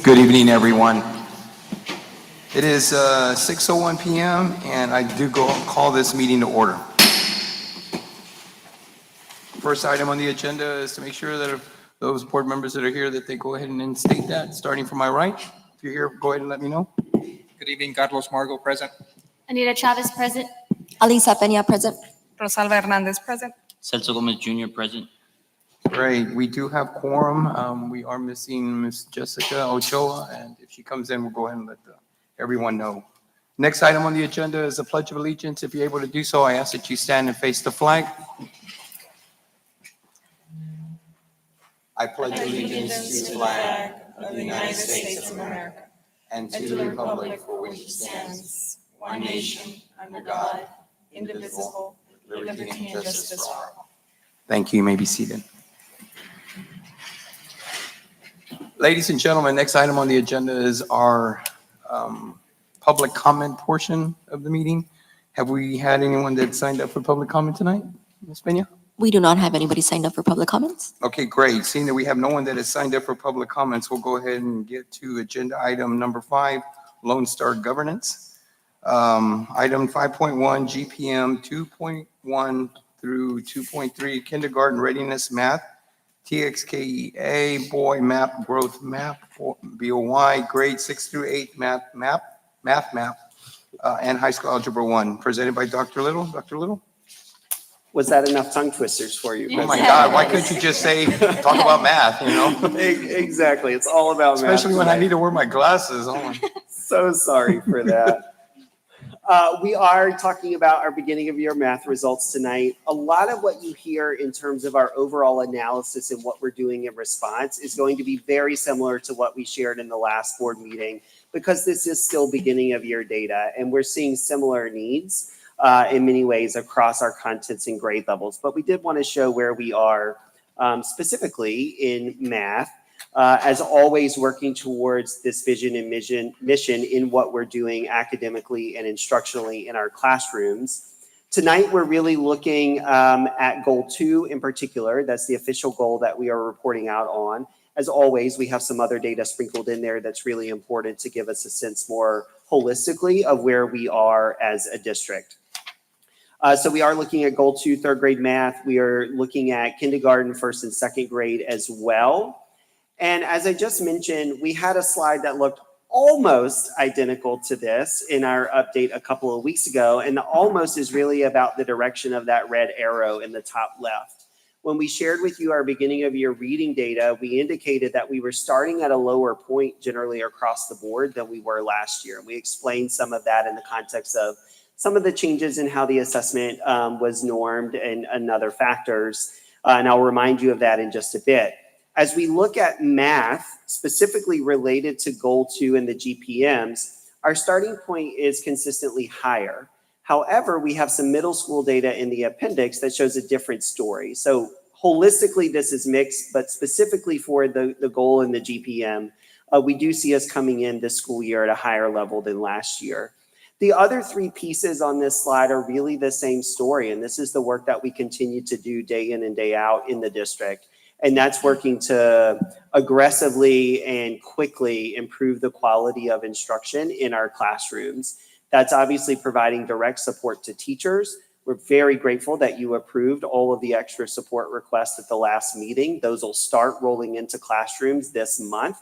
Good evening, everyone. It is 6:01 p.m. and I do call this meeting to order. First item on the agenda is to make sure that if those board members that are here, that they go ahead and state that, starting from my right. If you're here, go ahead and let me know. Good evening, Carlos Margo, present. Anita Chavez, present. Alisa Peña, present. Rosalba Hernandez, present. Celso Gomez Jr. present. Great, we do have quorum. We are missing Miss Jessica Ochoa, and if she comes in, we'll go ahead and let everyone know. Next item on the agenda is the Pledge of Allegiance. If you're able to do so, I ask that you stand and face the flag. I pledge allegiance to the flag of the United States of America and to the republic for which it stands, one nation, under God, indivisible, with liberty and justice for all. Thank you. You may be seated. Ladies and gentlemen, next item on the agenda is our public comment portion of the meeting. Have we had anyone that signed up for public comment tonight, Ms. Peña? We do not have anybody signed up for public comments. Okay, great. Seeing that we have no one that has signed up for public comments, we'll go ahead and get to agenda item number 5, Lone Star Governance. Item 5.1, GPM 2.1 through 2.3, Kindergarten Readiness Math, TXKEA, Boy Map Growth Map, BOY, grade 6 through 8 Math Map, and High School Algebra 1, presented by Dr. Little. Dr. Little? Was that enough tongue twisters for you? Oh my God, why couldn't you just say, talk about math, you know? Exactly, it's all about math. Especially when I need to wear my glasses. Oh my. So sorry for that. We are talking about our beginning of year math results tonight. A lot of what you hear in terms of our overall analysis and what we're doing in response is going to be very similar to what we shared in the last board meeting, because this is still beginning of year data and we're seeing similar needs in many ways across our contents and grade levels. But we did want to show where we are specifically in math. As always, working towards this vision and mission in what we're doing academically and instructionally in our classrooms. Tonight, we're really looking at goal 2 in particular. That's the official goal that we are reporting out on. As always, we have some other data sprinkled in there that's really important to give us a sense more holistically of where we are as a district. So we are looking at goal 2, third grade math. We are looking at kindergarten, first and second grade as well. And as I just mentioned, we had a slide that looked almost identical to this in our update a couple of weeks ago. And the almost is really about the direction of that red arrow in the top left. When we shared with you our beginning of year reading data, we indicated that we were starting at a lower point generally across the board than we were last year. And we explained some of that in the context of some of the changes in how the assessment was normed and other factors. And I'll remind you of that in just a bit. As we look at math, specifically related to goal 2 and the GPMs, our starting point is consistently higher. However, we have some middle school data in the appendix that shows a different story. So holistically, this is mixed, but specifically for the goal and the GPM, we do see us coming in this school year at a higher level than last year. The other 3 pieces on this slide are really the same story, and this is the work that we continue to do day in and day out in the district. And that's working to aggressively and quickly improve the quality of instruction in our classrooms. That's obviously providing direct support to teachers. We're very grateful that you approved all of the extra support requests at the last meeting. Those will start rolling into classrooms this month,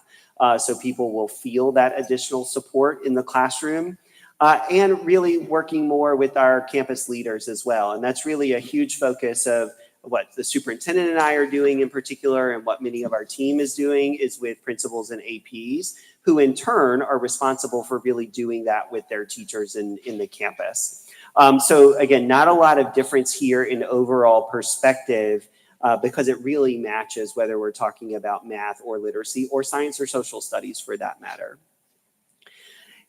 so people will feel that additional support in the classroom. And really working more with our campus leaders as well. And that's really a huge focus of what the superintendent and I are doing in particular, and what many of our team is doing is with principals and APs, who in turn are responsible for really doing that with their teachers in the campus. So again, not a lot of difference here in overall perspective because it really matches whether we're talking about math or literacy or science or social studies for that matter.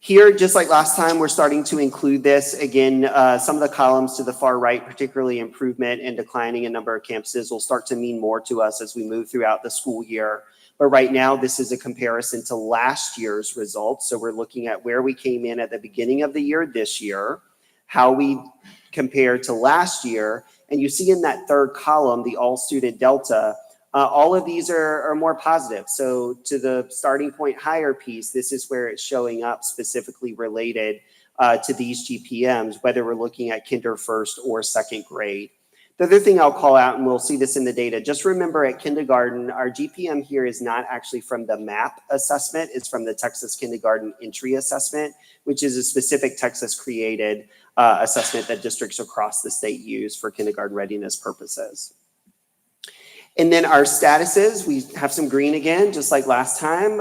Here, just like last time, we're starting to include this. Again, some of the columns to the far right, particularly improvement and declining in number of campuses, will start to mean more to us as we move throughout the school year. But right now, this is a comparison to last year's results. So we're looking at where we came in at the beginning of the year this year, how we compare to last year. And you see in that third column, the all-student delta, All of these are more positive. So to the starting point higher piece, this is where it's showing up specifically related to these GPMs, whether we're looking at kinder first or second grade. The other thing I'll call out, and we'll see this in the data, just remember at kindergarten, our GPM here is not actually from the MAP assessment, it's from the Texas Kindergarten Entry Assessment, which is a specific Texas created assessment that districts across the state use for kindergarten readiness purposes. And then our statuses, we have some green again, just like last time.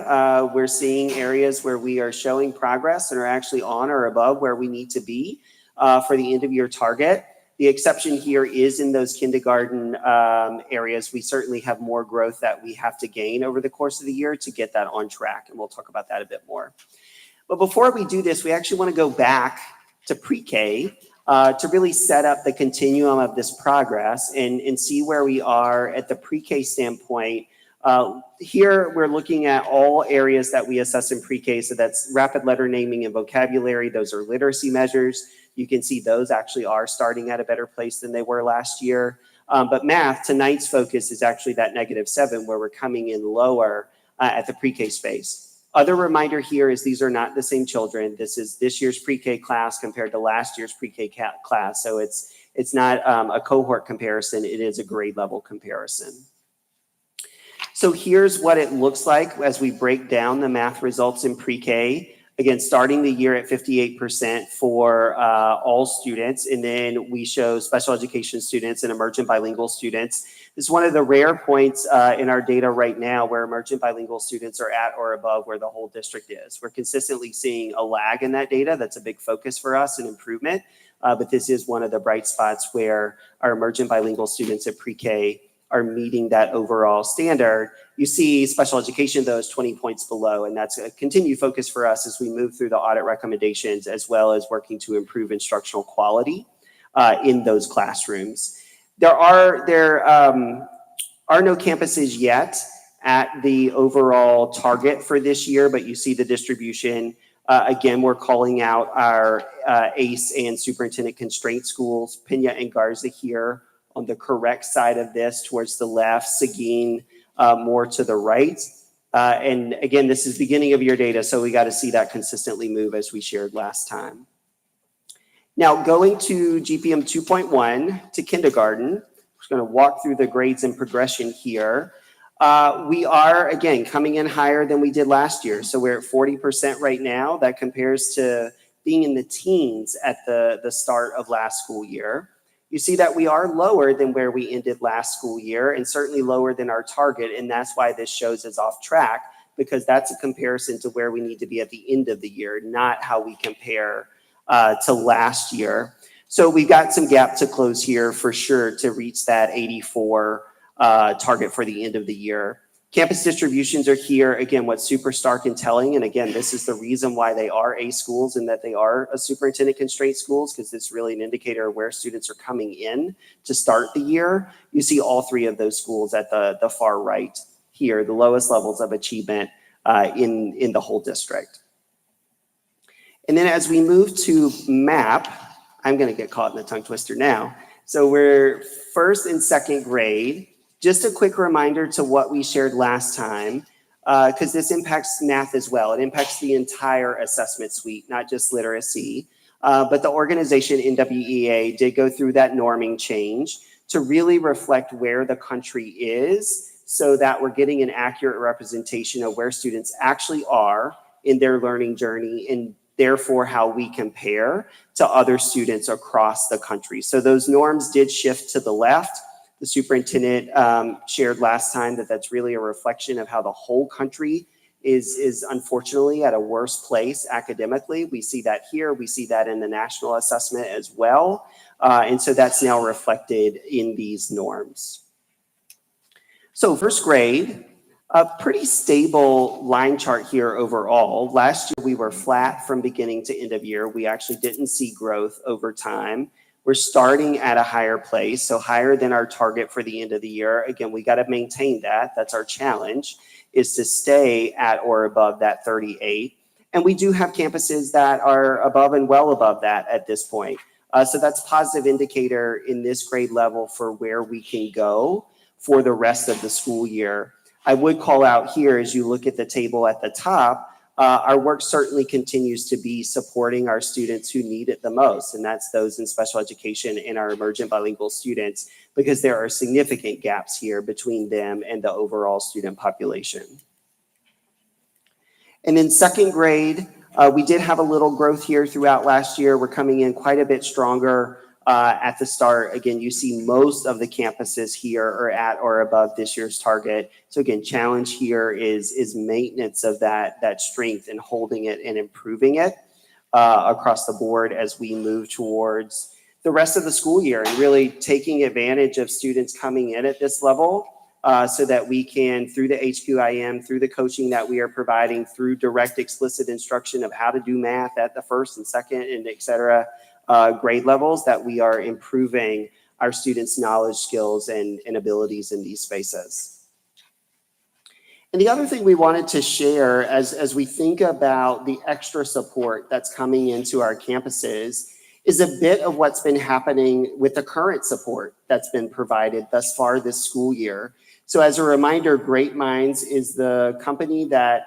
We're seeing areas where we are showing progress and are actually on or above where we need to be for the end of year target. The exception here is in those kindergarten areas. We certainly have more growth that we have to gain over the course of the year to get that on track. And we'll talk about that a bit more. But before we do this, we actually want to go back to pre-K to really set up the continuum of this progress and see where we are at the pre-K standpoint. Here, we're looking at all areas that we assess in pre-K. So that's rapid letter naming and vocabulary. Those are literacy measures. You can see those actually are starting at a better place than they were last year. But math, tonight's focus is actually that -7, where we're coming in lower at the pre-K space. Other reminder here is these are not the same children. This is this year's pre-K class compared to last year's pre-K class. So it's not a cohort comparison. It is a grade level comparison. So here's what it looks like as we break down the math results in pre-K. Again, starting the year at 58% for all students, and then we show special education students and emergent bilingual students. This is one of the rare points in our data right now where emergent bilingual students are at or above where the whole district is. We're consistently seeing a lag in that data. That's a big focus for us and improvement, but this is one of the bright spots where our emergent bilingual students at pre-K are meeting that overall standard. You see special education, though, is 20 points below, and that's a continued focus for us as we move through the audit recommendations, as well as working to improve instructional quality in those classrooms. There are no campuses yet at the overall target for this year, but you see the distribution. Again, we're calling out our ACE and superintendent constraint schools, Pena and Garza here on the correct side of this towards the left, Seguin more to the right. And again, this is beginning of year data, so we got to see that consistently move as we shared last time. Now, going to GPM 2.1 to kindergarten, we're going to walk through the grades and progression here. We are, again, coming in higher than we did last year. So we're at 40% right now. That compares to being in the teens at the start of last school year. You see that we are lower than where we ended last school year and certainly lower than our target. And that's why this shows us off track, because that's a comparison to where we need to be at the end of the year, not how we compare to last year. So we've got some gap to close here for sure to reach that 84 target for the end of the year. Campus distributions are here. Again, what's super stark and telling, and again, this is the reason why they are A schools and that they are a superintendent constraint schools, because it's really an indicator of where students are coming in to start the year. You see all three of those schools at the far right here, the lowest levels of achievement in the whole district. And then as we move to MAP, I'm going to get caught in the tongue twister now. So we're first and second grade. Just a quick reminder to what we shared last time, because this impacts math as well. It impacts the entire assessment suite, not just literacy. But the organization NWEA did go through that norming change to really reflect where the country is so that we're getting an accurate representation of where students actually are in their learning journey and therefore how we compare to other students across the country. So those norms did shift to the left. The superintendent shared last time that that's really a reflection of how the whole country is unfortunately at a worse place academically. We see that here. We see that in the national assessment as well. And so that's now reflected in these norms. So first grade, a pretty stable line chart here overall. Last year, we were flat from beginning to end of year. We actually didn't see growth over time. We're starting at a higher place, so higher than our target for the end of the year. Again, we got to maintain that. That's our challenge, is to stay at or above that 38. And we do have campuses that are above and well above that at this point. So that's a positive indicator in this grade level for where we can go for the rest of the school year. I would call out here, as you look at the table at the top, our work certainly continues to be supporting our students who need it the most, and that's those in special education and our emergent bilingual students, because there are significant gaps here between them and the overall student population. And in second grade, we did have a little growth here throughout last year. We're coming in quite a bit stronger at the start. Again, you see most of the campuses here are at or above this year's target. So again, challenge here is maintenance of that strength and holding it and improving it across the board as we move towards the rest of the school year, and really taking advantage of students coming in at this level so that we can, through the HQIM, through the coaching that we are providing, through direct explicit instruction of how to do math at the first and second and et cetera, grade levels, that we are improving our students' knowledge, skills, and abilities in these spaces. And the other thing we wanted to share as we think about the extra support that's coming into our campuses is a bit of what's been happening with the current support that's been provided thus far this school year. So as a reminder, Great Minds is the company that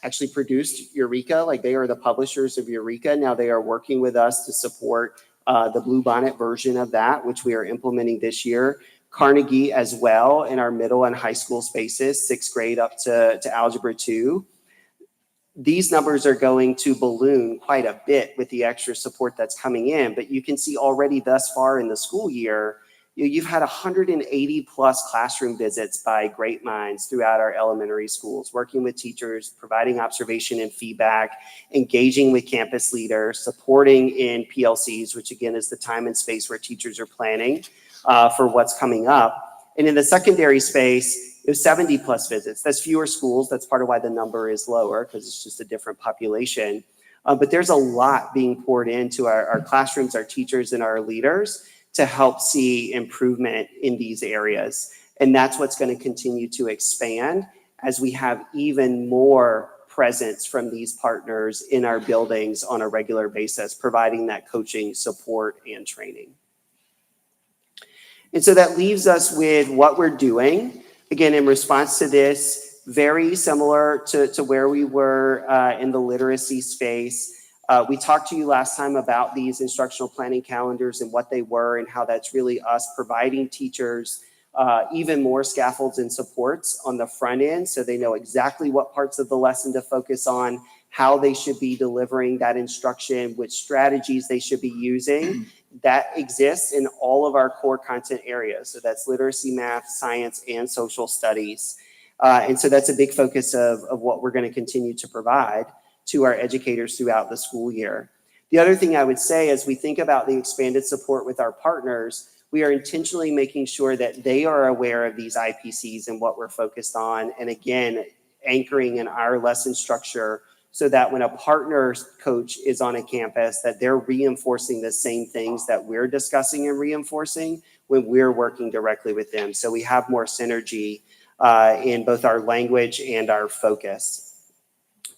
actually produced Eureka. Like, they are the publishers of Eureka. Now they are working with us to support the Bluebonnet version of that, which we are implementing this year. Carnegie as well in our middle and high school spaces, 6th grade up to Algebra 2. These numbers are going to balloon quite a bit with the extra support that's coming in, but you can see already thus far in the school year, you've had 180 plus classroom visits by Great Minds throughout our elementary schools, working with teachers, providing observation and feedback, engaging with campus leaders, supporting in PLCs, which again is the time and space where teachers are planning for what's coming up. And in the secondary space, it was 70 plus visits. That's fewer schools. That's part of why the number is lower, because it's just a different population. But there's a lot being poured into our classrooms, our teachers, and our leaders to help see improvement in these areas. And that's what's going to continue to expand as we have even more presence from these partners in our buildings on a regular basis, providing that coaching, support, and training. And so that leaves us with what we're doing. Again, in response to this, very similar to where we were in the literacy space. We talked to you last time about these instructional planning calendars and what they were, and how that's really us providing teachers even more scaffolds and supports on the front end, so they know exactly what parts of the lesson to focus on, how they should be delivering that instruction, which strategies they should be using. That exists in all of our core content areas. So that's literacy, math, science, and social studies. And so that's a big focus of what we're going to continue to provide to our educators throughout the school year. The other thing I would say, as we think about the expanded support with our partners, we are intentionally making sure that they are aware of these IPCs and what we're focused on. And again, anchoring in our lesson structure, so that when a partner coach is on a campus, that they're reinforcing the same things that we're discussing and reinforcing when we're working directly with them. So we have more synergy in both our language and our focus.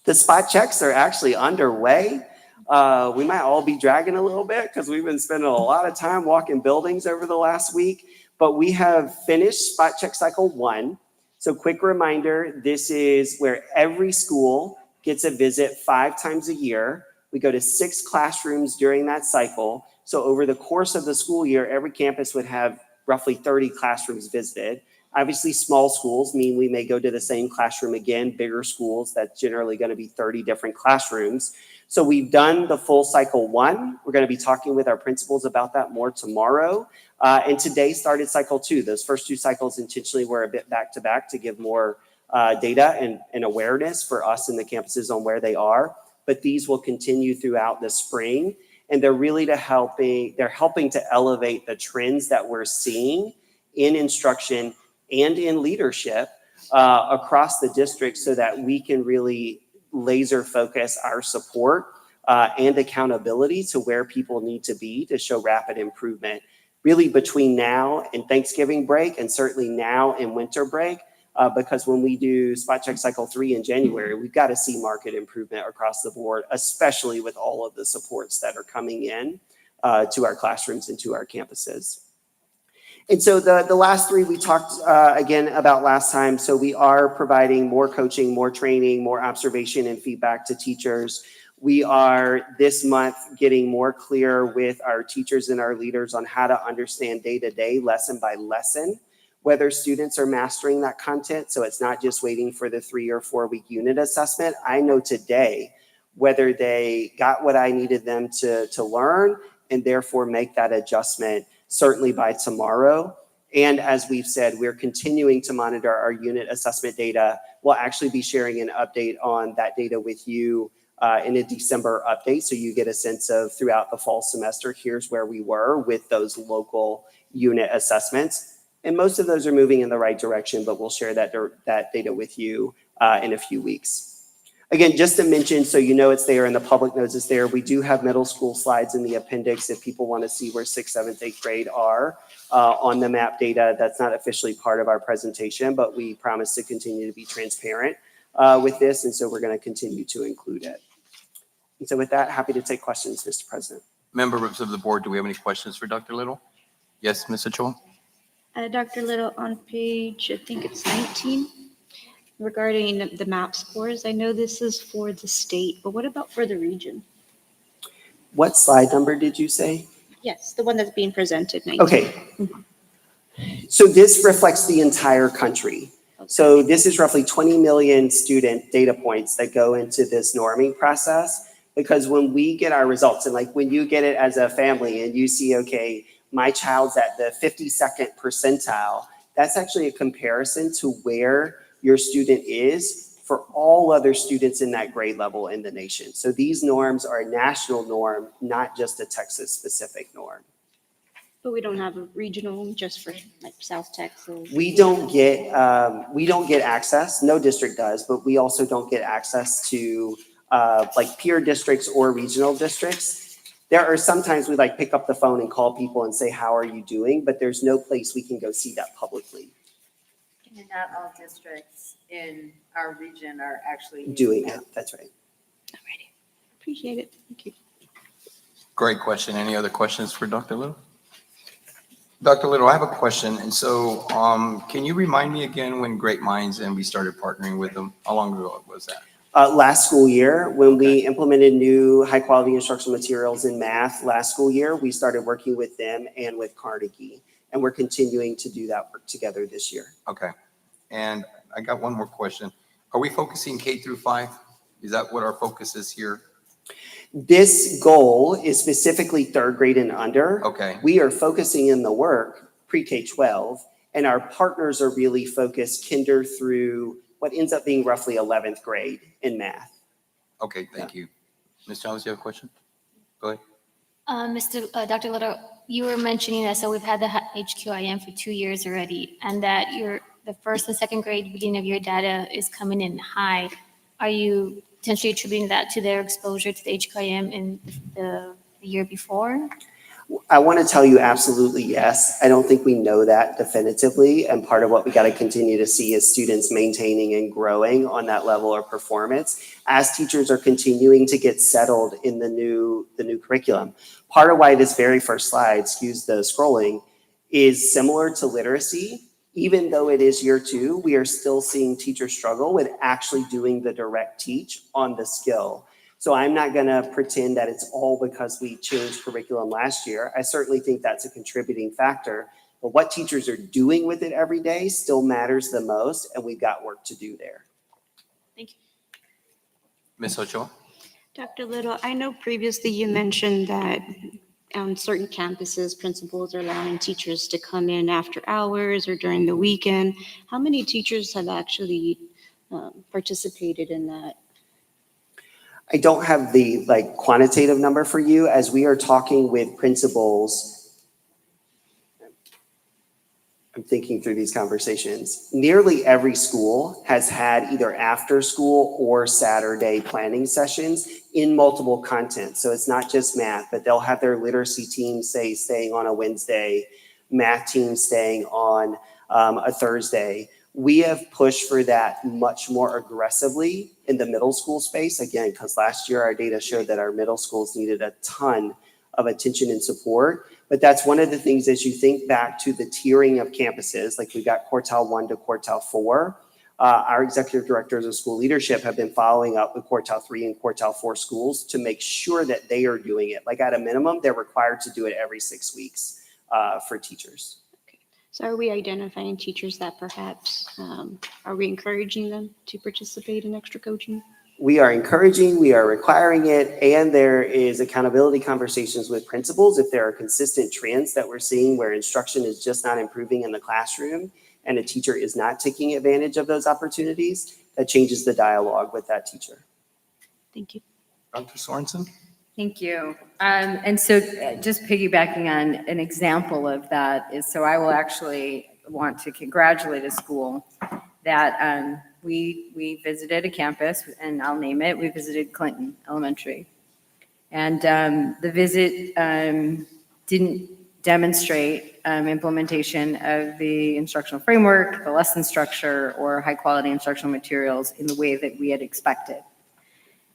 The spot checks are actually underway. We might all be dragging a little bit because we've been spending a lot of time walking buildings over the last week, but we have finished spot check cycle 1. So quick reminder, this is where every school gets a visit 5 times a year. We go to 6 classrooms during that cycle. So over the course of the school year, every campus would have roughly 30 classrooms visited. Obviously, small schools mean we may go to the same classroom again. Bigger schools, that's generally going to be 30 different classrooms. So we've done the full cycle 1. We're going to be talking with our principals about that more tomorrow. And today started cycle 2. Those first 2 cycles intentionally were a bit back to back to give more data and awareness for us in the campuses on where they are. But these will continue throughout the spring. And they're really helping to elevate the trends that we're seeing in instruction and in leadership across the district, so that we can really laser focus our support and accountability to where people need to be to show rapid improvement, really between now and Thanksgiving break, and certainly now and winter break, because when we do spot check cycle 3 in January, we've got to see market improvement across the board, especially with all of the supports that are coming in to our classrooms and to our campuses. And so the last three we talked again about last time. So we are providing more coaching, more training, more observation and feedback to teachers. We are this month getting more clear with our teachers and our leaders on how to understand day-to-day, lesson by lesson, whether students are mastering that content. So it's not just waiting for the 3 or 4 week unit assessment. I know today whether they got what I needed them to learn and therefore make that adjustment certainly by tomorrow. And as we've said, we're continuing to monitor our unit assessment data. We'll actually be sharing an update on that data with you in a December update. So you get a sense of throughout the fall semester, here's where we were with those local unit assessments. And most of those are moving in the right direction, but we'll share that data with you in a few weeks. Again, just to mention, so you know it's there and the public knows it's there, we do have middle school slides in the appendix if people want to see where 6th, 7th, 8th grade are on the map data. That's not officially part of our presentation, but we promise to continue to be transparent with this, and so we're going to continue to include it. And so with that, happy to take questions, Mr. President. Members of the board, do we have any questions for Dr. Little? Yes, Ms. Ochoa? Dr. Little, on page, I think it's 19, regarding the MAP scores, I know this is for the state, but what about for the region? What slide number did you say? Yes, the one that's being presented, 19. Okay. So this reflects the entire country. So this is roughly 20 million student data points that go into this norming process, because when we get our results, and like when you get it as a family and you see, okay, my child's at the 52nd percentile, that's actually a comparison to where your student is for all other students in that grade level in the nation. So these norms are a national norm, not just a Texas specific norm. But we don't have a regional just for like South Texas. We don't get access, no district does, but we also don't get access to like peer districts or regional districts. There are sometimes we like pick up the phone and call people and say, how are you doing? But there's no place we can go see that publicly. And not all districts in our region are actually Doing it, that's right. Alrighty, appreciate it, thank you. Great question. Any other questions for Dr. Little? Dr. Little, I have a question. And so can you remind me again when Great Minds and we started partnering with them? How long ago was that? Last school year, when we implemented new high quality instructional materials in math last school year, we started working with them and with Carnegie. And we're continuing to do that work together this year. Okay. And I got one more question. Are we focusing K through 5? Is that what our focus is here? This goal is specifically 3rd grade and under. Okay. We are focusing in the work pre-K-12, and our partners are really focused kinder through what ends up being roughly 11th grade in math. Okay, thank you. Ms. Chavez, you have a question? Go ahead. Dr. Little, you were mentioning that, so we've had the HQIM for 2 years already, and that the 1st and 2nd grade beginning of your data is coming in high. Are you potentially attributing that to their exposure to the HQIM in the year before? I want to tell you absolutely yes. I don't think we know that definitively. And part of what we got to continue to see is students maintaining and growing on that level of performance as teachers are continuing to get settled in the new curriculum. Part of why this very first slide, excuse the scrolling, is similar to literacy. Even though it is year 2, we are still seeing teachers struggle with actually doing the direct teach on the skill. So I'm not going to pretend that it's all because we changed curriculum last year. I certainly think that's a contributing factor, but what teachers are doing with it every day still matters the most, and we've got work to do there. Thank you. Ms. Ochoa? Dr. Little, I know previously you mentioned that on certain campuses, principals are allowing teachers to come in after hours or during the weekend. How many teachers have actually participated in that? I don't have the quantitative number for you. As we are talking with principals, I'm thinking through these conversations. Nearly every school has had either after school or Saturday planning sessions in multiple content. So it's not just math, but they'll have their literacy team staying on a Wednesday, math team staying on a Thursday. We have pushed for that much more aggressively in the middle school space, again, because last year our data showed that our middle schools needed a ton of attention and support. But that's one of the things as you think back to the tiering of campuses, like we got quartile 1 to quartile 4. Our executive directors of school leadership have been following up with quartile 3 and quartile 4 schools to make sure that they are doing it. Like at a minimum, they're required to do it every 6 weeks for teachers. So are we identifying teachers that perhaps, are we encouraging them to participate in extra coaching? We are encouraging, we are requiring it, and there is accountability conversations with principals if there are consistent trends that we're seeing where instruction is just not improving in the classroom and a teacher is not taking advantage of those opportunities. That changes the dialogue with that teacher. Thank you. Dr. Sorensen? Thank you. And so just piggybacking on an example of that is, so I will actually want to congratulate a school that we visited a campus, and I'll name it. We visited Clinton Elementary. And the visit didn't demonstrate implementation of the instructional framework, the lesson structure, or high quality instructional materials in the way that we had expected.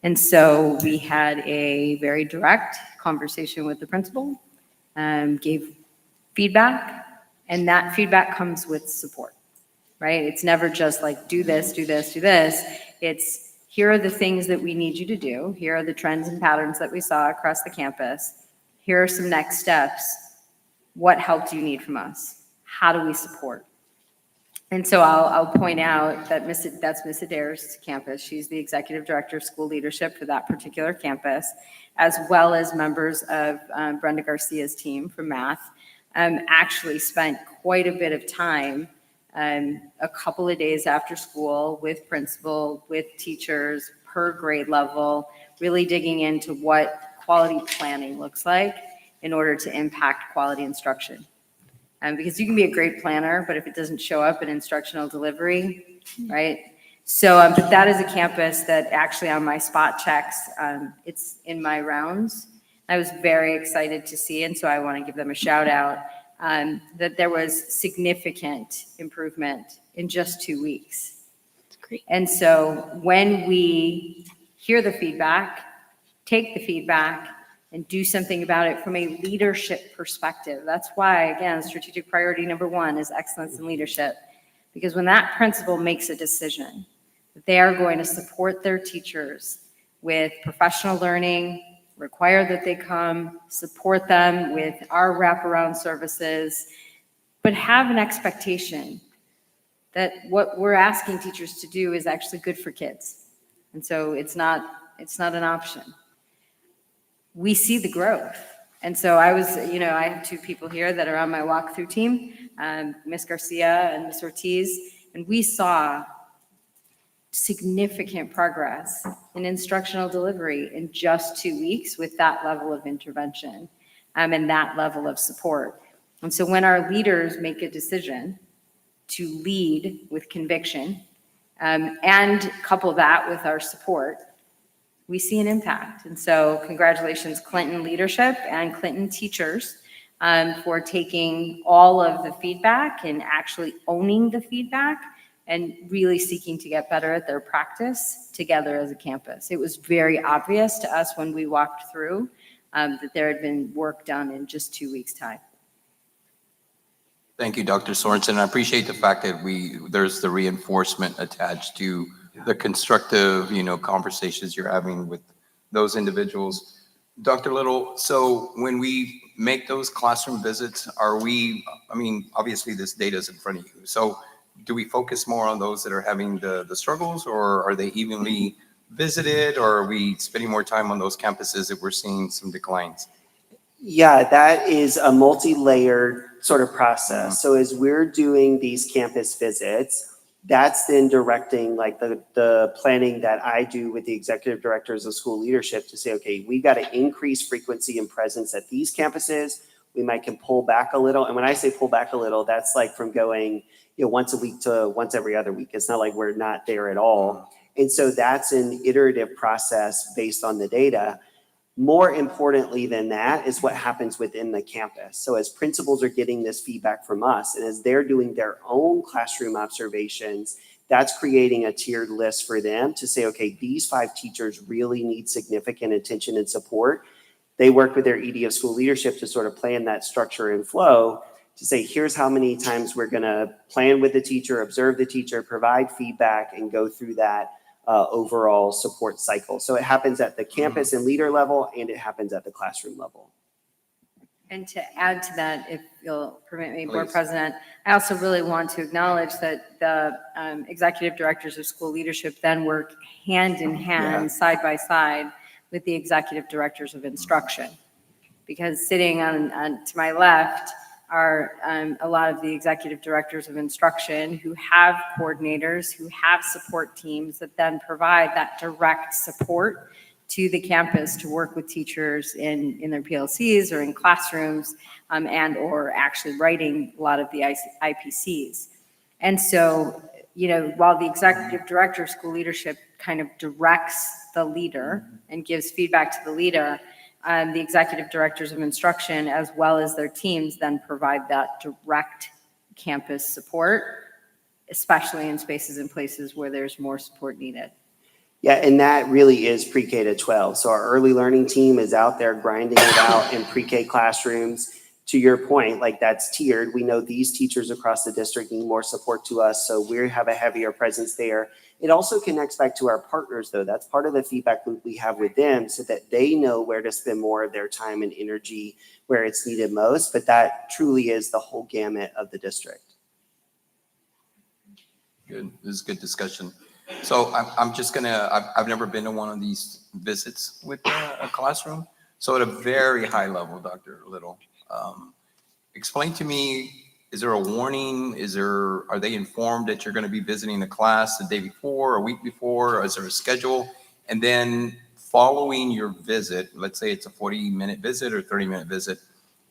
And so we had a very direct conversation with the principal, gave feedback, and that feedback comes with support, right? It's never just like, do this, do this, do this. It's, here are the things that we need you to do. Here are the trends and patterns that we saw across the campus. Here are some next steps. What help do you need from us? How do we support? And so I'll point out that that's Miss Adair's campus. She's the executive director of school leadership for that particular campus, as well as members of Brenda Garcia's team from math. Actually spent quite a bit of time, a couple of days after school with principal, with teachers per grade level, really digging into what quality planning looks like in order to impact quality instruction. Because you can be a great planner, but if it doesn't show up in instructional delivery, right? So, but that is a campus that actually on my spot checks, it's in my rounds. I was very excited to see, and so I want to give them a shout out, that there was significant improvement in just 2 weeks. That's great. And so when we hear the feedback, take the feedback, and do something about it from a leadership perspective. That's why, again, strategic priority number 1 is excellence in leadership. Because when that principal makes a decision that they are going to support their teachers with professional learning, require that they come, support them with our wraparound services, but have an expectation that what we're asking teachers to do is actually good for kids. And so it's not an option. We see the growth. And so I have 2 people here that are on my walkthrough team, Ms. Garcia and Ms. Ortiz, and we saw significant progress in instructional delivery in just 2 weeks with that level of intervention and that level of support. And so when our leaders make a decision to lead with conviction and couple that with our support, we see an impact. And so congratulations, Clinton leadership and Clinton teachers for taking all of the feedback and actually owning the feedback and really seeking to get better at their practice together as a campus. It was very obvious to us when we walked through that there had been work done in just 2 weeks' time. Thank you, Dr. Sorensen. I appreciate the fact that there's the reinforcement attached to the constructive, conversations you're having with those individuals. Dr. Little, so when we make those classroom visits, obviously this data is in front of you. So do we focus more on those that are having the struggles, or are they evenly visited, or are we spending more time on those campuses that we're seeing some declines? Yeah, that is a multi-layered sort of process. So as we're doing these campus visits, that's then directing like the planning that I do with the executive directors of school leadership to say, okay, we've got to increase frequency and presence at these campuses. We can pull back a little. And when I say pull back a little, that's like from going, once a week to once every other week. It's not like we're not there at all. And so that's an iterative process based on the data. More importantly than that is what happens within the campus. So as principals are getting this feedback from us, and as they're doing their own classroom observations, that's creating a tiered list for them to say, okay, these 5 teachers really need significant attention and support. They work with their ED of school leadership to sort of plan that structure and flow to say, here's how many times we're going to plan with the teacher, observe the teacher, provide feedback, and go through that overall support cycle. So it happens at the campus and leader level, and it happens at the classroom level. And to add to that, if you'll permit me, Board Please. President, I also really want to acknowledge that the executive directors of school leadership then work hand in hand, side by side with the executive directors of instruction. Because sitting on to my left are a lot of the executive directors of instruction who have coordinators, who have support teams that then provide that direct support to the campus to work with teachers in their PLCs or in classrooms, and or actually writing a lot of the IPCs. And so, you know, while the executive director of school leadership kind of directs the leader and gives feedback to the leader, the executive directors of instruction, as well as their teams, then provide that direct campus support, especially in spaces and places where there's more support needed. Yeah, and that really is pre-K to 12. So our early learning team is out there grinding it out in pre-K classrooms. To your point, like that's tiered. We know these teachers across the district need more support to us, so we have a heavier presence there. It also connects back to our partners, though. That's part of the feedback loop we have with them so that they know where to spend more of their time and energy where it's needed most. But that truly is the whole gamut of the district. Good. This is good discussion. So I'm just I've never been to one of these visits with a classroom. So at a very high level, Dr. Little, explain to me, is there a warning? Are they informed that you're going to be visiting the class the day before, a week before? Or is there a schedule? And then following your visit, let's say it's a 40-minute visit or 30-minute visit,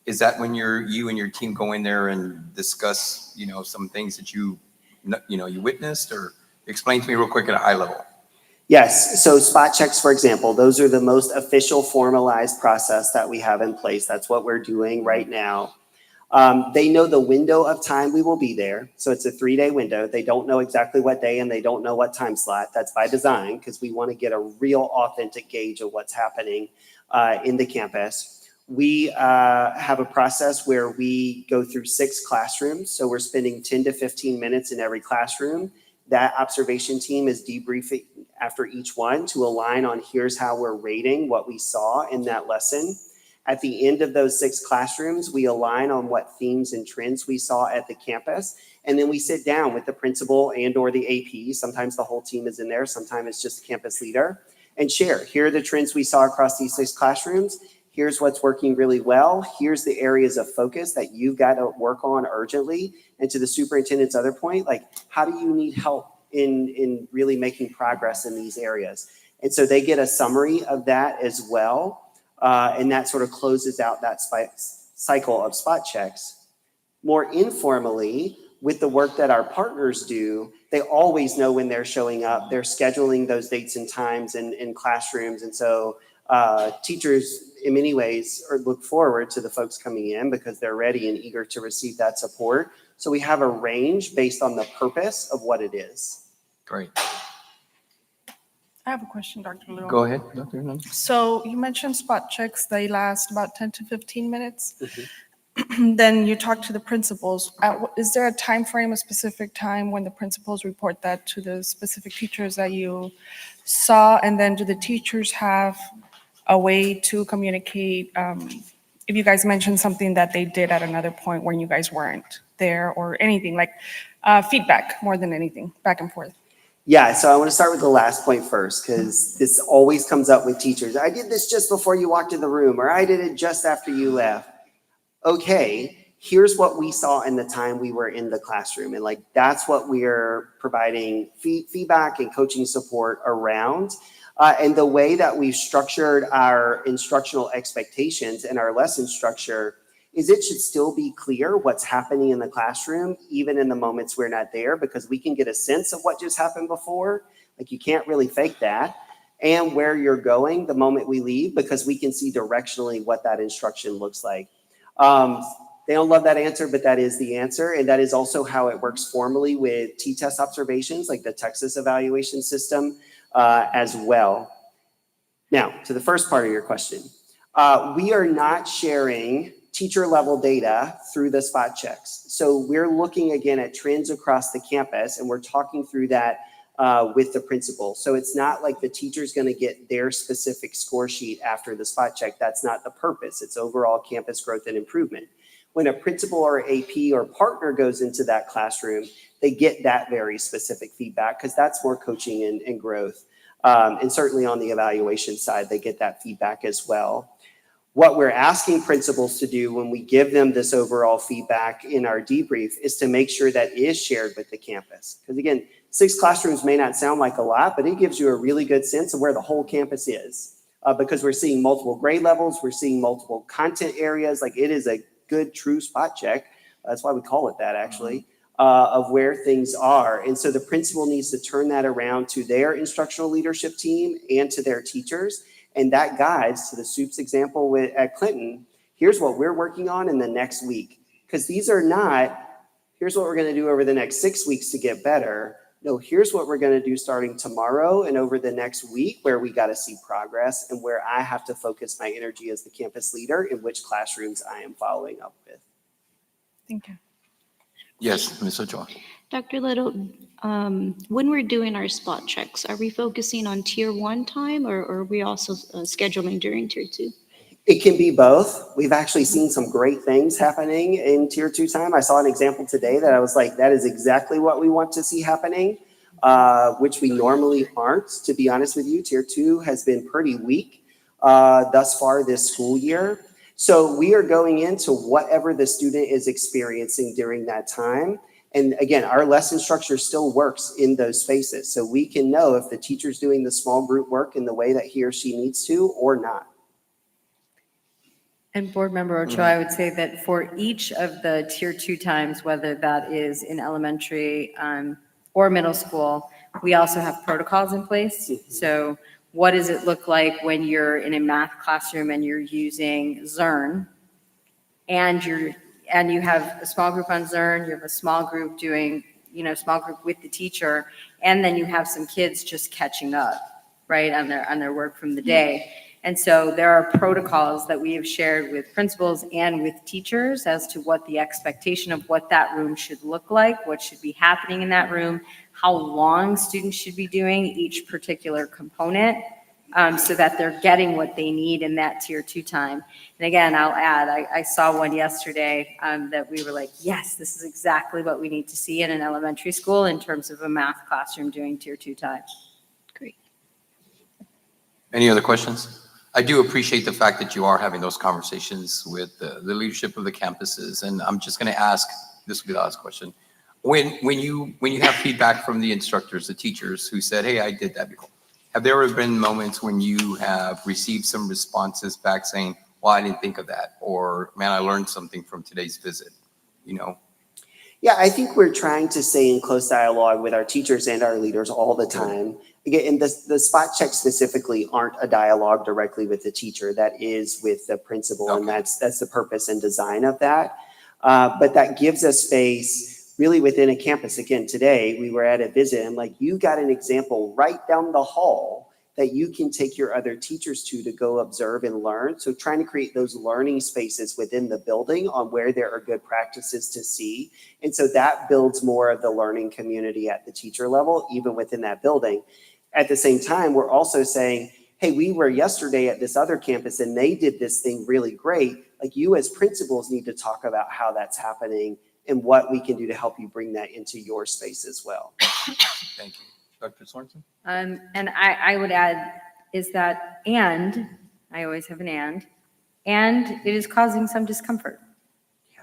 is that when you and your team go in there and discuss, you know, some things that you witnessed? Or explain to me real quick at a high level. Yes, so spot checks, for example, those are the most official formalized process that we have in place. That's what we're doing right now. They know the window of time we will be there. So it's a 3-day window. They don't know exactly what day and they don't know what time slot. That's by design because we want to get a real authentic gauge of what's happening in the campus. We have a process where we go through 6 classrooms. So we're spending 10 to 15 minutes in every classroom. That observation team is debriefing after each one to align on here's how we're rating what we saw in that lesson. At the end of those 6 classrooms, we align on what themes and trends we saw at the campus. And then we sit down with the principal and or the AP. Sometimes the whole team is in there. Sometimes it's just the campus leader and share. Here are the trends we saw across these 6 classrooms. Here's what's working really well. Here's the areas of focus that you've got to work on urgently. And to the superintendent's other point, like, how do you need help in really making progress in these areas? And so they get a summary of that as well. And that sort of closes out that cycle of spot checks. More informally, with the work that our partners do, they always know when they're showing up. They're scheduling those dates and times in classrooms. And so teachers, in many ways, look forward to the folks coming in because they're ready and eager to receive that support. So we have a range based on the purpose of what it is. Great. I have a question, Dr. Little. Go ahead, Dr. Hernandez. So you mentioned spot checks, they last about 10 to 15 minutes. Then you talk to the principals. Is there a time frame, a specific time when the principals report that to the specific teachers that you saw? And then do the teachers have a way to communicate if you guys mentioned something that they did at another point when you guys weren't there or anything, like feedback more than anything, back and forth? Yeah, so I want to start with the last point first because this always comes up with teachers. I did this just before you walked in the room, or I did it just after you left. Okay, here's what we saw in the time we were in the classroom. And like, that's what we're providing feedback and coaching support around. And the way that we've structured our instructional expectations and our lesson structure is it should still be clear what's happening in the classroom, even in the moments we're not there, because we can get a sense of what just happened before. Like, you can't really fake that. And where you're going the moment we leave, because we can see directionally what that instruction looks like. They don't love that answer, but that is the answer. And that is also how it works formally with T-test observations, like the Texas evaluation system as well. Now, to the first part of your question. We are not sharing teacher level data through the spot checks. So we're looking again at trends across the campus, and we're talking through that with the principal. So it's not like the teacher's going to get their specific score sheet after the spot check. That's not the purpose. It's overall campus growth and improvement. When a principal or AP or partner goes into that classroom, they get that very specific feedback because that's more coaching and growth. And certainly on the evaluation side, they get that feedback as well. What we're asking principals to do when we give them this overall feedback in our debrief is to make sure that is shared with the campus. Because again, 6 classrooms may not sound like a lot, but it gives you a really good sense of where the whole campus is. Because we're seeing multiple grade levels, we're seeing multiple content areas. Like it is a good true spot check. That's why we call it that actually, of where things are. And so the principal needs to turn that around to their instructional leadership team and to their teachers. And that guides to the SOUPS example at Clinton. Here's what we're working on in the next week. Because these are not, here's what we're going to do over the next 6 weeks to get better. No, here's what we're going to do starting tomorrow and over the next week where we got to see progress and where I have to focus my energy as the campus leader in which classrooms I am following up with. Thank you. Yes, Ms. Ochoa. Dr. Little, when we're doing our spot checks, are we focusing on tier 1 time or are we also scheduling during tier 2? It can be both. We've actually seen some great things happening in tier 2 time. I saw an example today that I was like, that is exactly what we want to see happening, which we normally aren't, to be honest with you. Tier 2 has been pretty weak thus far this school year. So we are going into whatever the student is experiencing during that time. And again, our lesson structure still works in those spaces. So we can know if the teacher's doing the small group work in the way that he or she needs to or not. And Board Member Ochoa, I would say that for each of the tier 2 times, whether that is in elementary or middle school, we also have protocols in place. So what does it look like when you're in a math classroom and you're using Zern and you have a small group on Zern, you have a small group doing, small group with the teacher, and then you have some kids just catching up, right, on their work from the day. And so there are protocols that we have shared with principals and with teachers as to what the expectation of what that room should look like, what should be happening in that room, how long students should be doing each particular component, so that they're getting what they need in that tier 2 time. And again, I'll add, I saw one yesterday that we were like, yes, this is exactly what we need to see in an elementary school in terms of a math classroom doing tier 2 time. Great. Any other questions? I do appreciate the fact that you are having those conversations with the leadership of the campuses. And I'm just going to ask, this will be the last question. When you have feedback from the instructors, the teachers who said, hey, I did that before, have there ever been moments when you have received some responses back saying, well, I didn't think of that, or man, I learned something from today's visit, Yeah, I think we're trying to stay in close dialogue with our teachers and our leaders all the time. Again, and the spot checks specifically aren't a dialogue directly with the teacher. That is with the principal, and that's the purpose and design of that. But that gives us space really within a campus. Again, today we were at a visit and like, you got an example right down the hall that you can take your other teachers to go observe and learn. So trying to create those learning spaces within the building on where there are good practices to see. And so that builds more of the learning community at the teacher level, even within that building. At the same time, we're also saying, hey, we were yesterday at this other campus and they did this thing really great. Like you as principals need to talk about how that's happening and what we can do to help you bring that into your space as well. Thank you. Dr. Sorensen? And I would add is that, and I always have an and it is causing some discomfort. Yeah.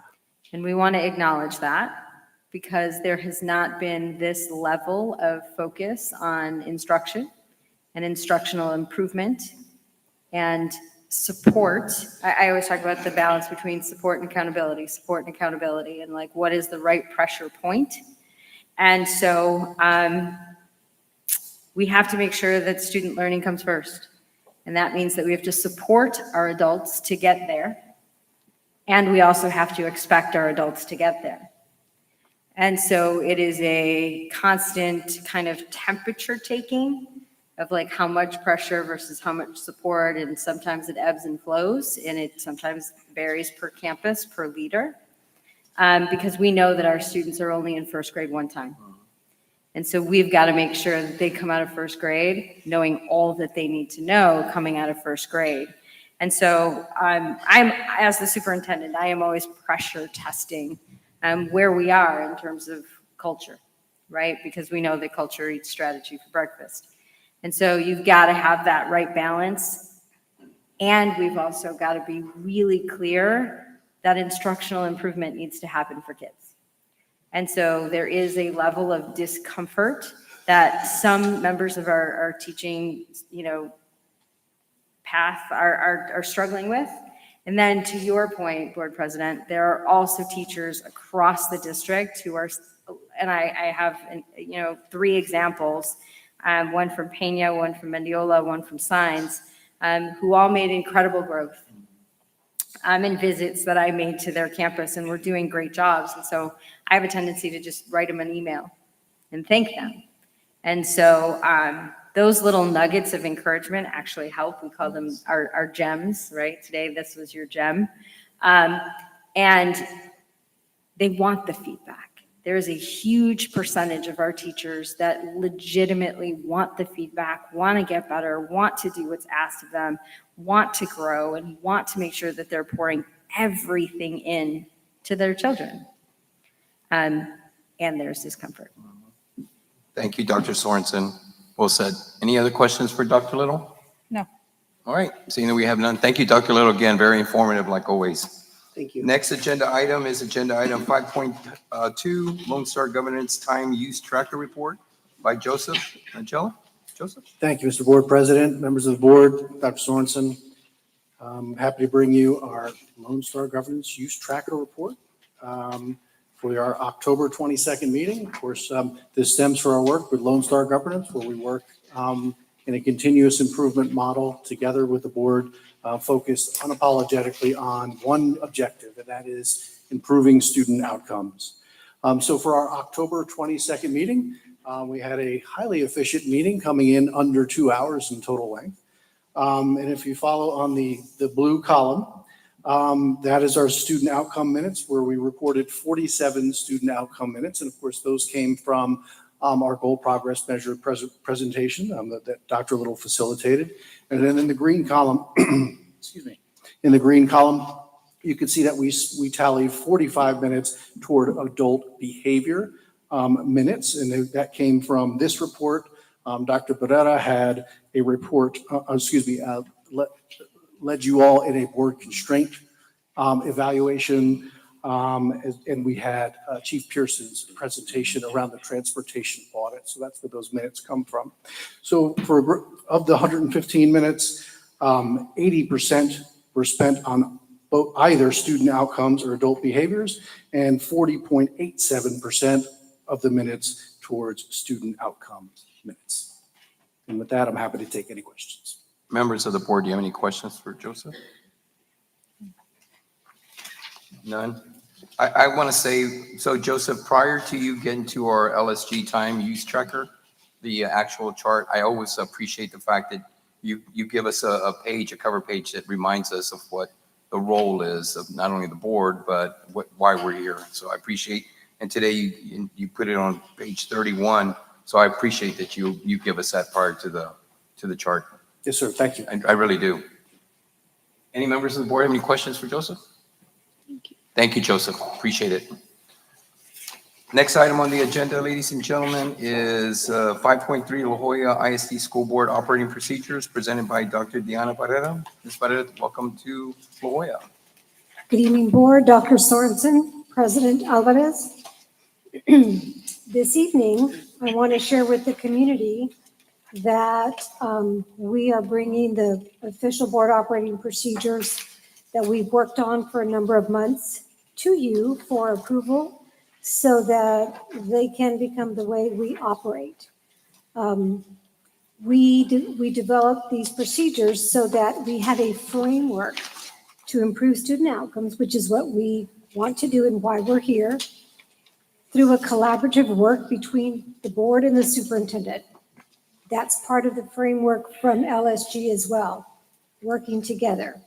And we want to acknowledge that because there has not been this level of focus on instruction and instructional improvement and support. I always talk about the balance between support and accountability, and like what is the right pressure point. And so we have to make sure that student learning comes first. And that means that we have to support our adults to get there. And we also have to expect our adults to get there. And so it is a constant kind of temperature taking of like how much pressure versus how much support, and sometimes it ebbs and flows, and it sometimes varies per campus, per leader, because we know that our students are only in first grade one time. And so we've got to make sure that they come out of first grade knowing all that they need to know coming out of first grade. And so I'm as the superintendent, I am always pressure testing where we are in terms of culture, right? Because we know that culture eats strategy for breakfast. And so you've got to have that right balance. And we've also got to be really clear that instructional improvement needs to happen for kids. And so there is a level of discomfort that some members of our teaching, path are struggling with. And then to your point, Board President, there are also teachers across the district who are, and I have, 3 examples, one from Pena, one from Mendiola, one from Signs, who all made incredible growth in visits that I made to their campus, and we're doing great jobs. And so I have a tendency to just write them an email and thank them. And so those little nuggets of encouragement actually help. We call them our gems, right? Today, this was your gem. And they want the feedback. There is a huge percentage of our teachers that legitimately want the feedback, want to get better, want to do what's asked of them, want to grow, and want to make sure that they're pouring everything in to their children. And there's discomfort. Thank you, Dr. Sorensen. Well said. Any other questions for Dr. Little? No. All right, seeing that we have none. Thank you, Dr. Little, again, very informative like always. Thank you. Next agenda item is agenda item 5.2, Lone Star Governance Time Use Tracker Report by Joseph Angela. Joseph? Thank you, Mr. Board President, members of the board, Dr. Sorensen. I'm happy to bring you our Lone Star Governance Use Tracker Report for our October 22nd meeting. Of course, this stems from our work with Lone Star Governance, where we work in a continuous improvement model together with the board, focused unapologetically on one objective, and that is improving student outcomes. So for our October 22nd meeting, we had a highly efficient meeting coming in under 2 hours in total length. And if you follow on the blue column, that is our student outcome minutes, where we reported 47 student outcome minutes. And of course, those came from our goal progress measure presentation that Dr. Little facilitated. And then in the green column, in the green column, you can see that we tallied 45 minutes toward adult behavior minutes. And that came from this report. Dr. Barrera had a report, led you all in a board constraint evaluation. And we had Chief Pearson's presentation around the transportation audit. So that's where those minutes come from. So of the 115 minutes, 80% were spent on both either student outcomes or adult behaviors, and 40.87% of the minutes towards student outcome minutes. And with that, I'm happy to take any questions. Members of the board, do you have any questions for Joseph? None? I want to say, so Joseph, prior to you getting to our LSG time use tracker, the actual chart, I always appreciate the fact that you give us a cover page that reminds us of what the role is of not only the board, but why we're here. So I appreciate, and today you put it on page 31. So I appreciate that you give us that prior to the chart. Yes, sir. Thank you. I really do. Any members of the board have any questions for Joseph? Thank you, Joseph. Appreciate it. Next item on the agenda, ladies and gentlemen, is 5.3 La Joya ISD School Board Operating Procedures presented by Dr. Diana Barrera. Ms. Barrera, welcome to La Joya. Good evening, Board. Dr. Sorensen, President Alvarez. This evening, I want to share with the community that we are bringing the official board operating procedures that we've worked on for a number of months to you for approval so that they can become the way we operate. We developed these procedures so that we have a framework to improve student outcomes, which is what we want to do and why we're here, through a collaborative work between the board and the superintendent. That's part of the framework from LSG as well, working together.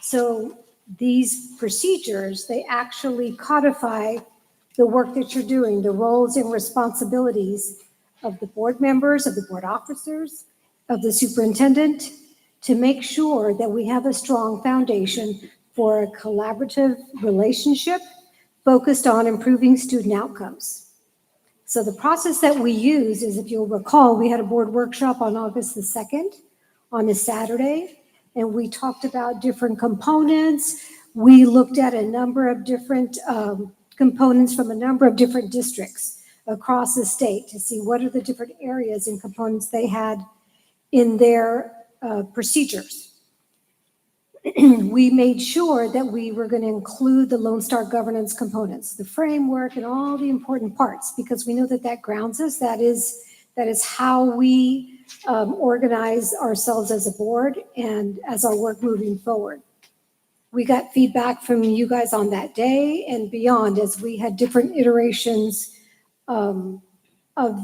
So these procedures, they actually codify the work that you're doing, the roles and responsibilities of the board members, of the board officers, of the superintendent, to make sure that we have a strong foundation for a collaborative relationship focused on improving student outcomes. So the process that we use is, if you'll recall, we had a board workshop on August the 2nd on a Saturday, and we talked about different components. We looked at a number of different components from a number of different districts across the state to see what are the different areas and components they had in their procedures. We made sure that we were going to include the Lone Star governance components, the framework and all the important parts, because we know that that grounds us. That is how we organize ourselves as a board and as our work moving forward. We got feedback from you guys on that day and beyond as we had different iterations of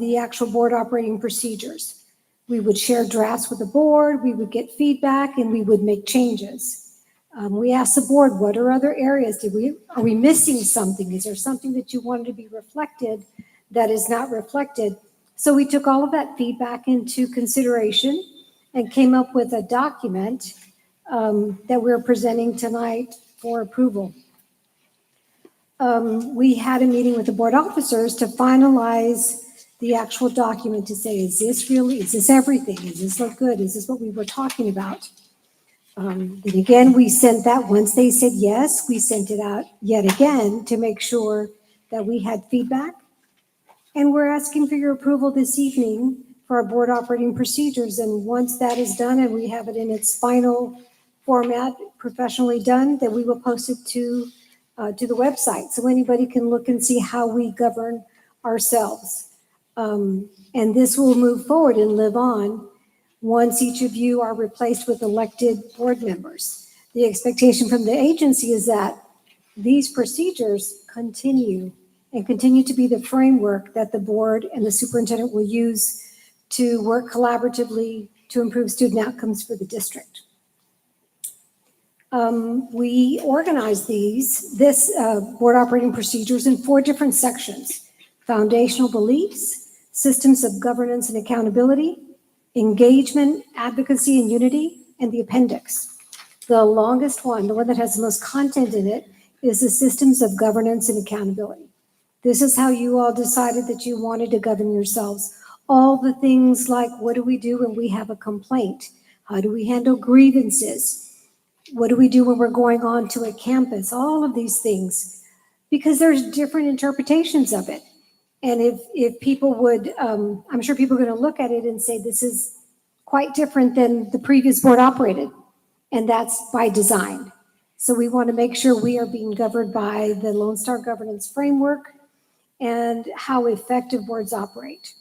the actual board operating procedures. We would share drafts with the board, we would get feedback, and we would make changes. We asked the board, what are other areas? Are we missing something? Is there something that you wanted to be reflected that is not reflected? So we took all of that feedback into consideration and came up with a document that we're presenting tonight for approval. We had a meeting with the board officers to finalize the actual document to say, is this everything? Does this look good? Is this what we were talking about? Then again, we sent that, once they said yes, we sent it out yet again to make sure that we had feedback. And we're asking for your approval this evening for our board operating procedures. And once that is done and we have it in its final format, professionally done, then we will post it to the website so anybody can look and see how we govern ourselves. And this will move forward and live on once each of you are replaced with elected board members. The expectation from the agency is that these procedures continue to be the framework that the board and the superintendent will use to work collaboratively to improve student outcomes for the district. We organize this board operating procedures in 4 different sections: foundational beliefs, systems of governance and accountability, engagement, advocacy, and unity, and the appendix. The longest one, the one that has the most content in it, is the systems of governance and accountability. This is how you all decided that you wanted to govern yourselves. All the things like, what do we do when we have a complaint? How do we handle grievances? What do we do when we're going on to a campus? All of these things, because there's different interpretations of it. And if people would, I'm sure people are going to look at it and say, this is quite different than the previous board operated. And that's by design. So we want to make sure we are being governed by the Lone Star governance framework and how effective boards operate.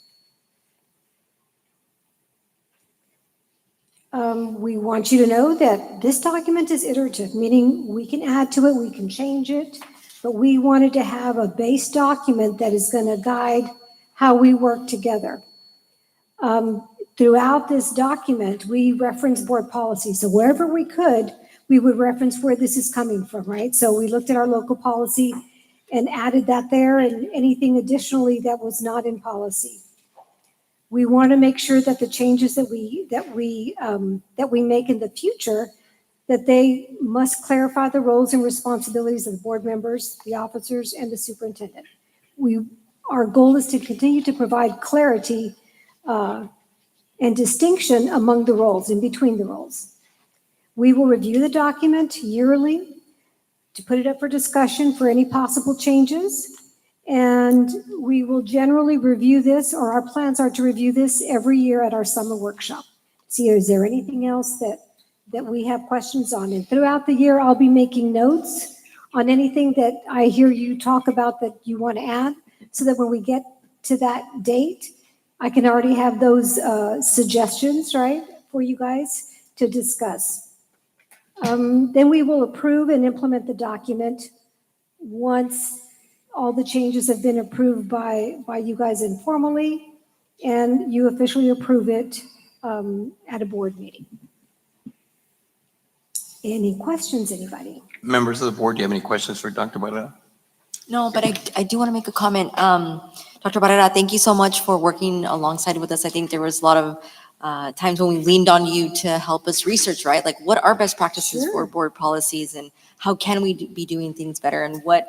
We want you to know that this document is iterative, meaning we can add to it, we can change it, but we wanted to have a base document that is going to guide how we work together. Throughout this document, we reference board policy. So wherever we could, we would reference where this is coming from, right? So we looked at our local policy and added that there, and anything additionally that was not in policy. We want to make sure that the changes that we make in the future, that they must clarify the roles and responsibilities of the board members, the officers, and the superintendent. Our goal is to continue to provide clarity and distinction among the roles, in between the roles. We will review the document yearly to put it up for discussion for any possible changes. And we will generally review this, or our plans are to review this every year at our summer workshop. See, is there anything else that we have questions on? And throughout the year, I'll be making notes on anything that I hear you talk about that you want to add, so that when we get to that date, I can already have those suggestions, right, for you guys to discuss. Then we will approve and implement the document once all the changes have been approved by you guys informally, and you officially approve it at a board meeting. Any questions, anybody? Members of the board, do you have any questions for Dr. Barrera? No, but I do want to make a comment. Dr. Barrera, thank you so much for working alongside with us. I think there was a lot of times when we leaned on you to help us research, right? Like what are best practices for Sure. board policies and how can we be doing things better and what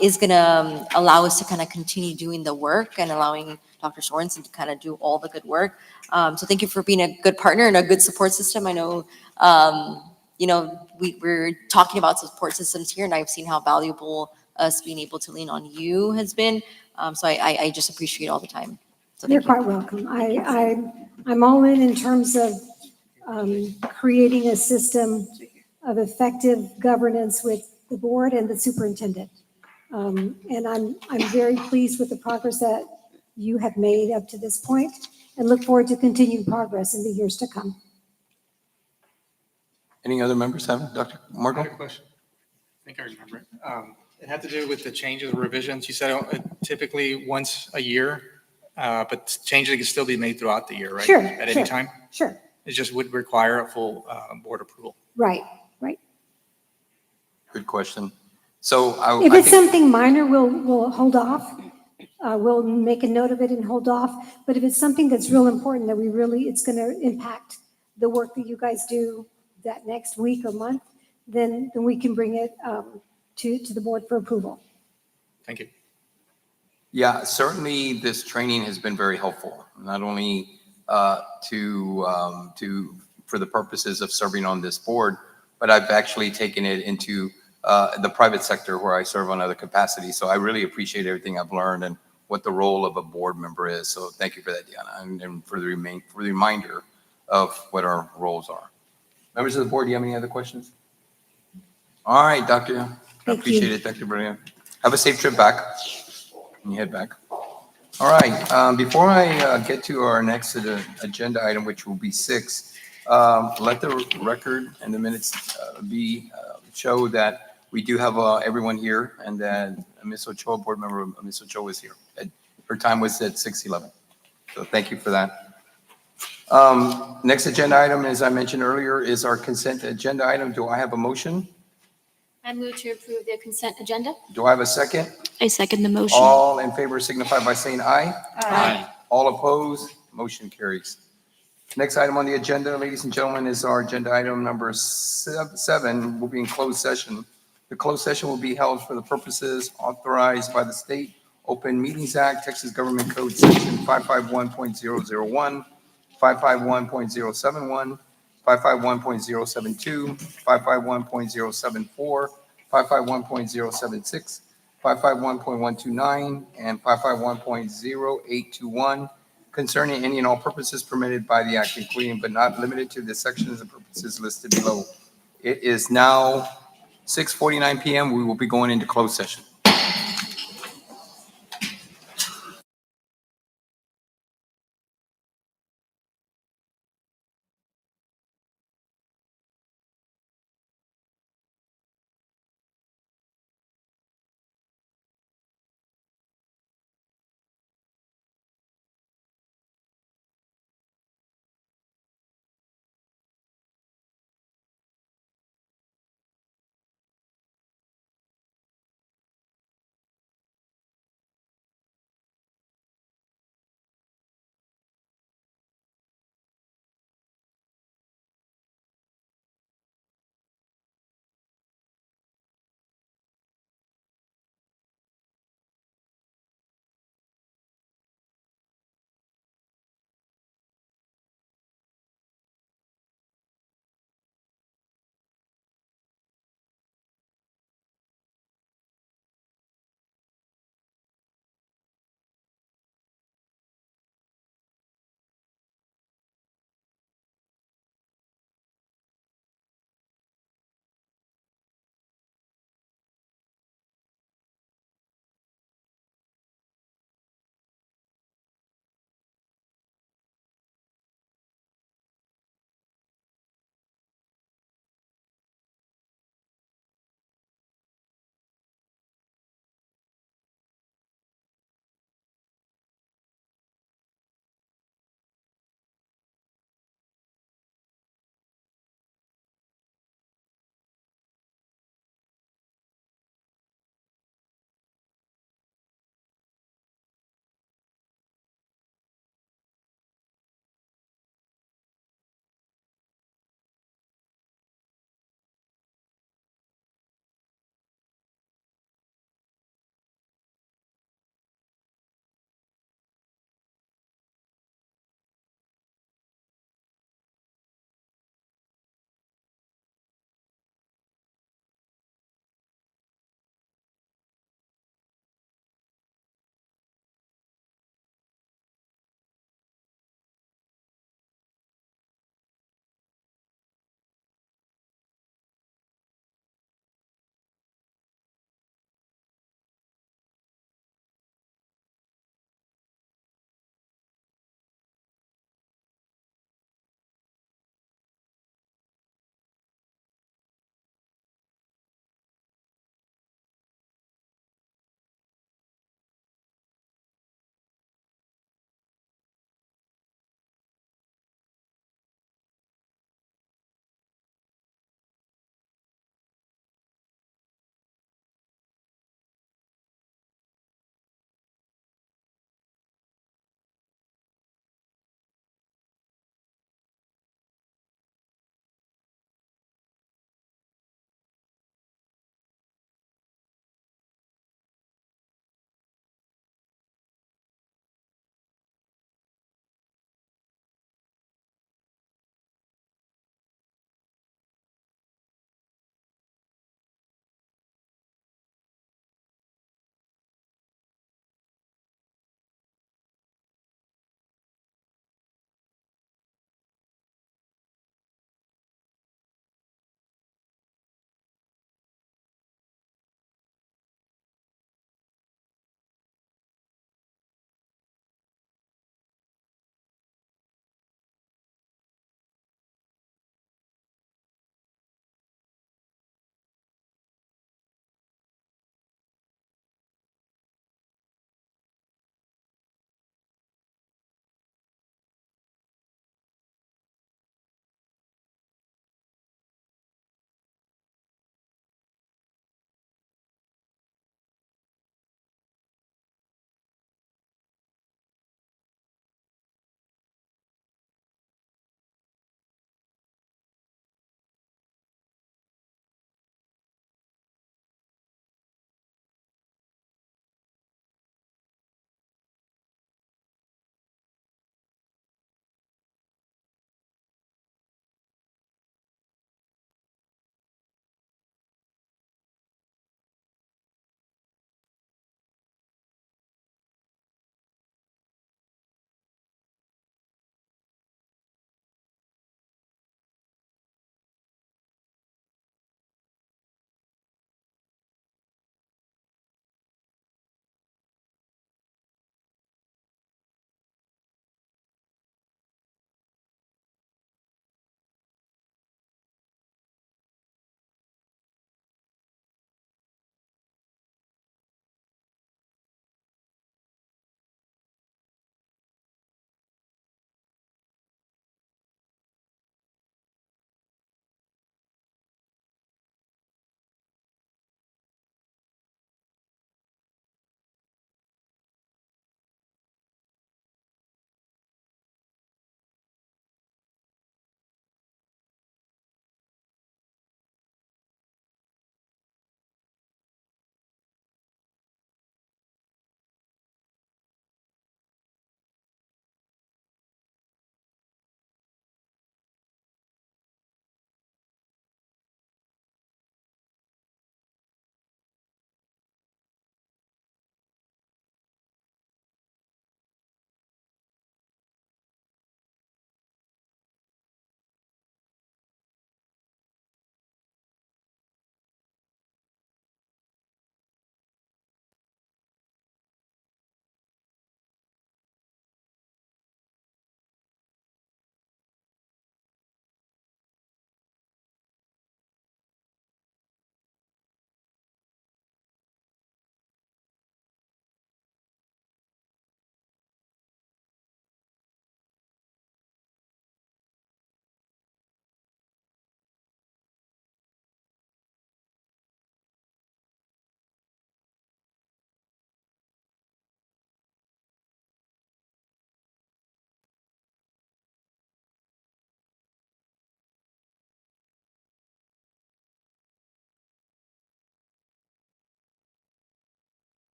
is going to allow us to kind of continue doing the work and allowing Dr. Sorensen to kind of do all the good work. So thank you for being a good partner and a good support system. I know, we're talking about support systems here, and I've seen how valuable us being able to lean on you has been. So I just appreciate all the time. So You're thank you. quite welcome. I'm all in terms of creating a system of effective governance with the board and the superintendent. And I'm very pleased with the progress that you have made up to this point and look forward to continued progress in the years to come. Any other members have it? Dr. I had Margot? a question. I think I remember it. It had to do with the changes or revisions. You said typically once a year, but changes can still be made throughout the year, right? Sure, At sure. any time? Sure, It just would require a full board approval. right. Good question. So If I it's think, something minor, we'll hold off. We'll make a note of it and hold off. But if it's something that's real important that it's going to impact the work that you guys do that next week or month, then we can bring it to the board for approval. Thank you. yeah, certainly this training has been very helpful, not only for the purposes of serving on this board, but I've actually taken it into the private sector where I serve on other capacities. So I really appreciate everything I've learned and what the role of a board member is. So thank you for that, Deanna, and for the reminder of what our roles are. Members of the board, do you have any other questions? All right, Doctor. I Thank appreciate you. it, Dr. Brilliant. Have a safe trip back. When you head back. All right, before I get to our next agenda item, which will be 6, let the record and the minutes show that we do have everyone here and that Ms. Ochoa, board member Ms. Ochoa is here. Her time was at 6:11. So thank you for that. Next agenda item, as I mentioned earlier, is our consent agenda item. Do I have a motion? I move to approve the consent agenda. Do I have a second? I second the motion. All in favor signify by saying aye. Aye. All opposed, motion carries. Next item on the agenda, ladies and gentlemen, is our agenda item number 7. Will be in closed session. The closed session will be held for the purposes authorized by the State Open Meetings Act, Texas Government Code Section 551.001, 551.071, 551.072, 551.074, 551.076, 551.129, and 551.0821 concerning any and all purposes permitted by the act, including but not limited to the sections and purposes listed below. It is now 6:49 PM. We will be going into closed session.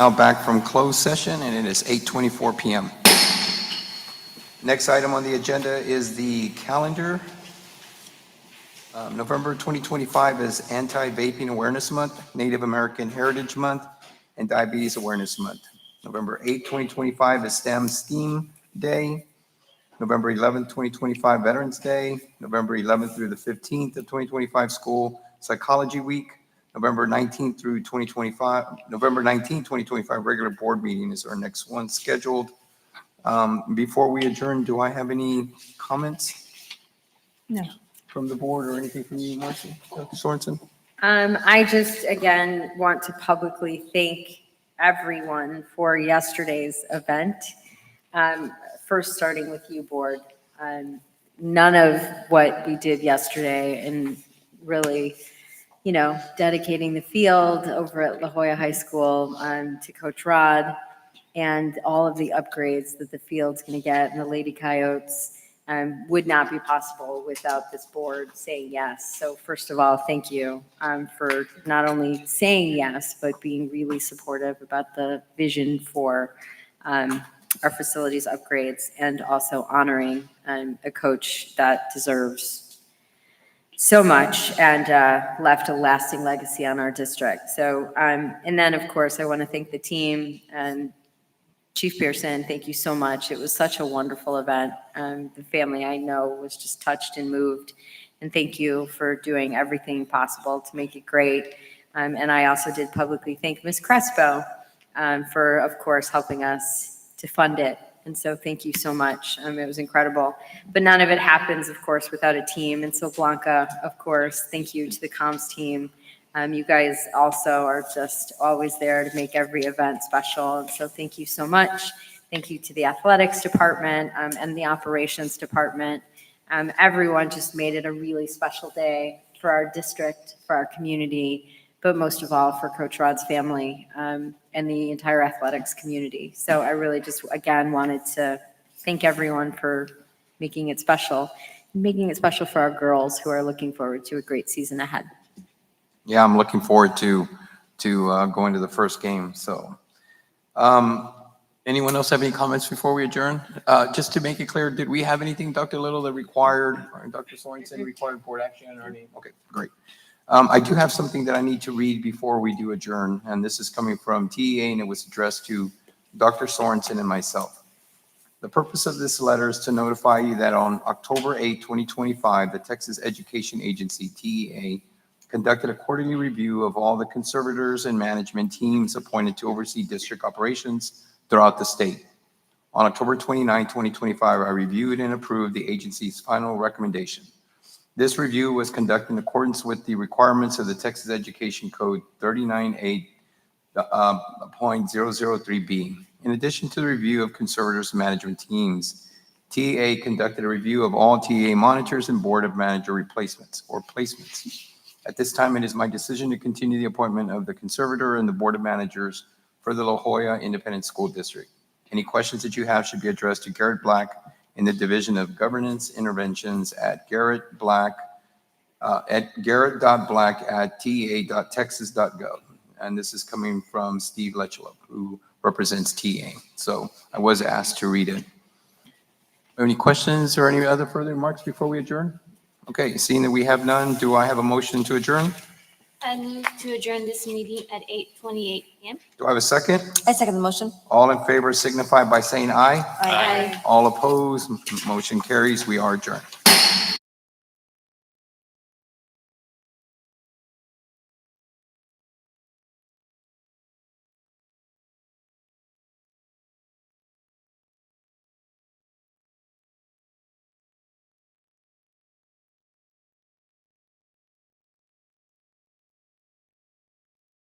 Now back from closed session, and it is 8:24 PM. Next item on the agenda is the calendar. November 2025 is Anti-Vaping Awareness Month, Native American Heritage Month, and Diabetes Awareness Month. November 8, 2025 is STEM Day. November 11th, 2025, Veterans Day. November 11th through the 15th of 2025, School Psychology Week. November 19th through 2025, November 19th, 2025, regular board meeting is our next one scheduled. Before we adjourn, do I have any comments? No. From the board or anything from you, Marcy? Dr. Sorensen? I just, again, want to publicly thank everyone for yesterday's event. First, starting with you, board. None of what we did yesterday and really, dedicating the field over at La Jolla High School to Coach Rod and all of the upgrades that the field's going to get and the Lady Coyotes would not be possible without this board saying yes. So first of all, thank you for not only saying yes, but being really supportive about the vision for our facilities upgrades and also honoring a coach that deserves so much and left a lasting legacy on our district. So, and then of course, I want to thank the team and Chief Pearson, thank you so much. It was such a wonderful event. The family I know was just touched and moved. And thank you for doing everything possible to make it great. And I also did publicly thank Ms. Crespo for, of course, helping us to fund it. And so thank you so much. It was incredible. But none of it happens, of course, without a team. And so Blanca, of course, thank you to the comms team. You guys also are just always there to make every event special. And so thank you so much. Thank you to the athletics department and the operations department. Everyone just made it a really special day for our district, for our community, but most of all for Coach Rod's family and the entire athletics community. So I really just, again, wanted to thank everyone for making it special for our girls who are looking forward to a great season ahead. Yeah, I'm looking forward to going to the first game. So, anyone else have any comments before we adjourn? Just to make it clear, did we have anything, Dr. Little, that required, or Dr. Sorensen required board action or any? Okay, great. I do have something that I need to read before we do adjourn, and this is coming from TEA, and it was addressed to Dr. Sorensen and myself. The purpose of this letter is to notify you that on October 8, 2025, the Texas Education Agency, TEA, conducted a quarterly review of all the conservators and management teams appointed to oversee district operations throughout the state. On October 29, 2025, I reviewed and approved the agency's final recommendation. This review was conducted in accordance with the requirements of the Texas Education Code 398.003B. In addition to the review of conservators and management teams, TEA conducted a review of all TEA monitors and board of manager replacements or placements. At this time, it is my decision to continue the appointment of the conservator and the board of managers for the La Jolla Independent School District. Any questions that you have should be addressed to Garrett Black in the Division of Governance Interventions at garrett.black@tea.texas.gov. And this is coming from Steve Letchlow, who represents TA. So I was asked to read it. Any questions or any other further remarks before we adjourn? Okay, seeing that we have none, do I have a motion to adjourn? I move to adjourn this meeting at 8:28 PM. Do I have a second? I second the motion. All in favor signify by saying aye. Aye. All opposed, motion carries. We are adjourned.